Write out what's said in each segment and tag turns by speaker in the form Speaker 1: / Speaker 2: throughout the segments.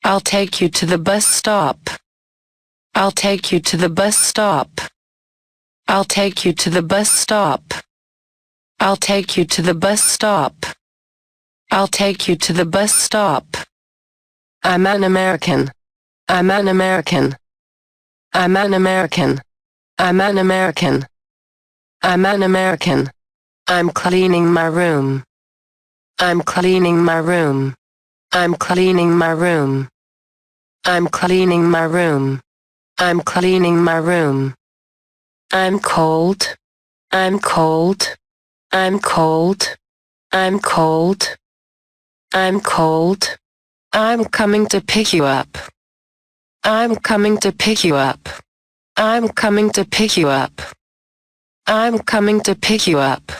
Speaker 1: I'll take you to the bus stop. I'll take you to the bus stop. I'll take you to the bus stop. I'll take you to the bus stop. I'll take you to the bus stop. I'm an American. I'm an American. I'm an American. I'm an American. I'm an American. I'm cleaning my room. I'm cleaning my room. I'm cleaning my room. I'm cleaning my room. I'm cleaning my room. I'm cold. I'm cold. I'm cold. I'm cold. I'm cold. I'm coming to pick you up. I'm coming to pick you up. I'm coming to pick you up. I'm coming to pick you up.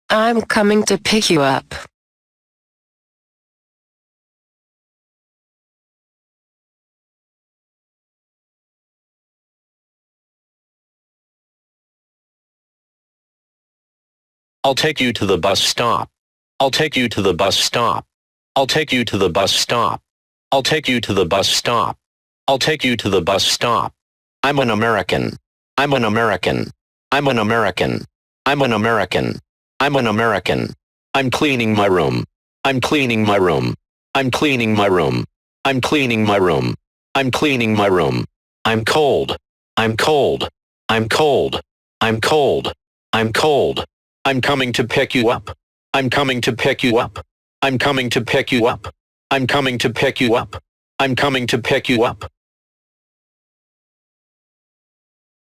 Speaker 1: I'm coming to pick you up.
Speaker 2: I'll take you to the bus stop. I'll take you to the bus stop. I'll take you to the bus stop. I'll take you to the bus stop. I'll take you to the bus stop. I'm an American. I'm an American. I'm an American. I'm an American. I'm an American. I'm cleaning my room. I'm cleaning my room. I'm cleaning my room. I'm cleaning my room. I'm cleaning my room. I'm cold. I'm cold. I'm cold. I'm cold. I'm cold. I'm coming to pick you up. I'm coming to pick you up. I'm coming to pick you up. I'm coming to pick you up. I'm coming to pick you up.